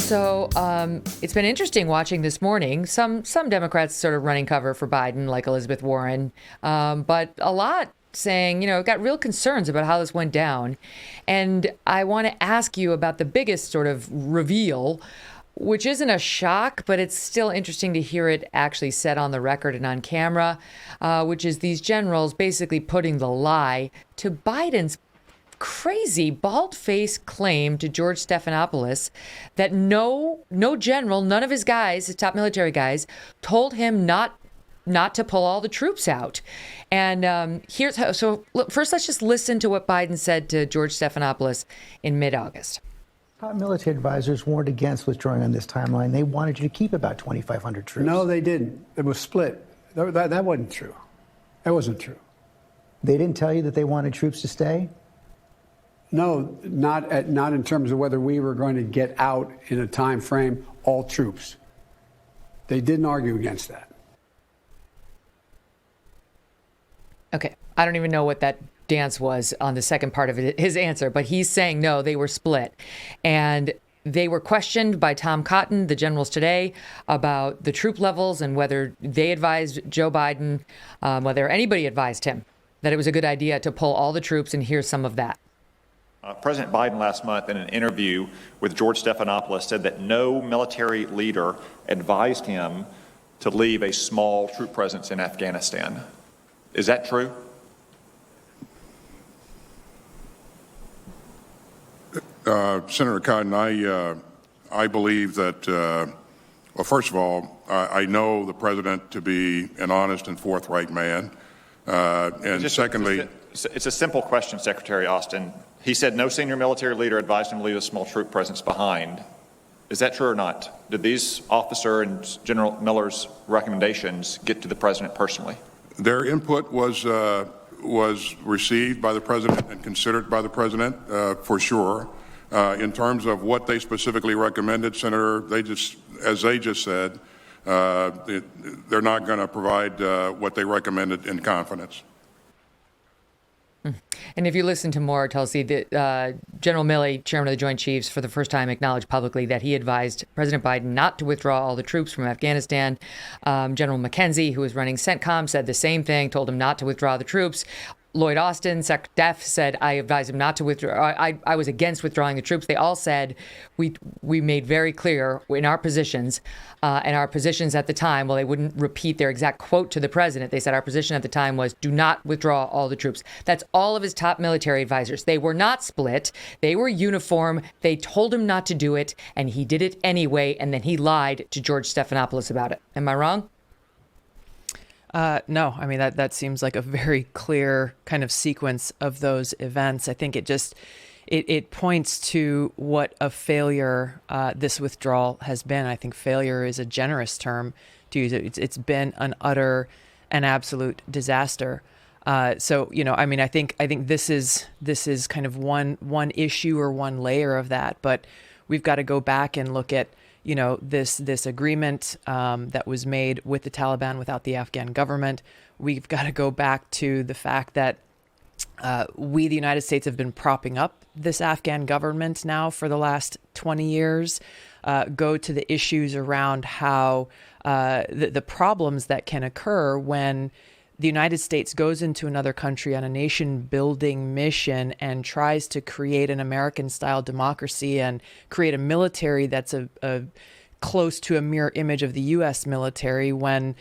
So it's been interesting watching this morning. Some Democrats sort of running cover for Biden, like Elizabeth Warren, but a lot saying, got real concerns about how this went down. And I want to ask you about the biggest sort of reveal, which isn't a shock, but it's still interesting to hear it actually said on the record and on camera, which is these generals basically putting the lie to Biden's crazy bald-faced claim to George Stephanopoulos that no general, none of his guys, his top military guys, told him not to pull all the troops out. And here's how. So first, let's just listen to what Biden said to George Stephanopoulos in mid-August. Top military advisors warned against withdrawing on this timeline. They wanted you to keep about 2,500 troops. No, they didn't. It was split. That wasn't true. That wasn't true. They didn't tell you that they wanted troops to stay? No, not in terms of whether we were going to get out in a time frame, all troops. They didn't argue against that. Okay. I don't even know what that dance was on the second part of his answer, but he's saying no, they were split. And they were questioned by Tom Cotton, the generals today, about the troop levels and whether they advised Joe Biden, whether anybody advised him that it was a good idea to pull all the troops. And here's some of that. President Biden last month in an interview with George Stephanopoulos said that no military leader advised him to leave a small troop presence in Afghanistan. Is that true? Senator Cotton, I believe that, well, first of all, I know the president to be an honest and forthright man. And secondly... It's a simple question, Secretary Austin. He said no senior military leader advised him to leave a small troop presence behind. Is that true or not? Did these officer and General Miller's recommendations get to the president personally? Their input was received by the president and considered by the president, for sure. In terms of what they specifically recommended, Senator, as they just said, they're not going to provide what they recommended in confidence. And if you listen to more, Tulsi, General Milley, chairman of the Joint Chiefs, for the first time acknowledged publicly that he advised President Biden not to withdraw all the troops from Afghanistan. General McKenzie, who was running CENTCOM, said the same thing, told him not to withdraw the troops. Lloyd Austin, SecDef, said, I advised him not to withdraw. I was against withdrawing the troops. They all said we made very clear in our positions, and our positions at the time, well, they wouldn't repeat their exact quote to the president. They said our position at the time was do not withdraw all the troops. That's all of his top military advisors. They were not split. They were uniform. They told him not to do it, and he did it anyway, and then he lied to George Stephanopoulos about it. Am I wrong? No, I mean, that seems like a very clear kind of sequence of those events. I think it points to what a failure this withdrawal has been. I think failure is a generous term to use. It's been an utter and absolute disaster. So, I mean, I think this is kind of one issue or one layer of that, but we've got to go back and look at this agreement that was made with the Taliban without the Afghan government. We've got to go back to the fact that we, the United States, have been propping up this Afghan government now for the last 20 years. Go to the issues around how the problems that can occur when the United States goes into another country on a nation-building mission and tries to create an American-style democracy and create a military that's a close to a mirror image of the U.S. military when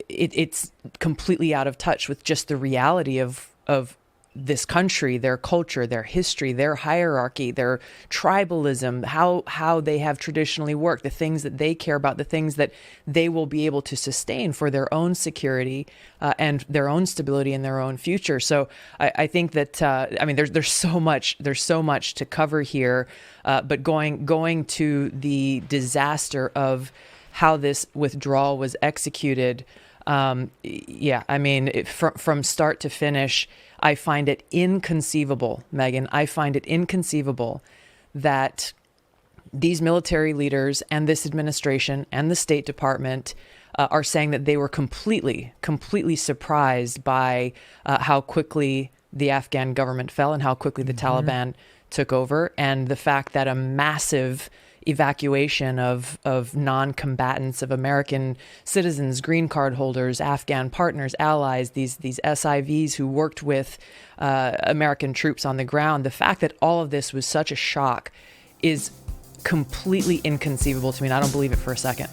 it's completely out of touch with just the reality of this country, their culture, their history, their hierarchy, their tribalism, how they have traditionally worked, the things that they care about, the things that they will be able to sustain for their own security and their own stability and their own future. So I think that I mean there's so much to cover here, but going to the disaster of how this withdrawal was executed. Yeah, I mean, from start to finish, I find it inconceivable, Megyn. I find it inconceivable that these military leaders and this administration and the State Department are saying that they were completely surprised by how quickly the Afghan government fell and how quickly the Taliban took over, and the fact that a massive evacuation of non-combatants, of American citizens, green card holders, Afghan partners, allies, these SIVs who worked with American troops on the ground. The fact that all of this was such a shock is completely inconceivable to me, and I don't believe it for a second.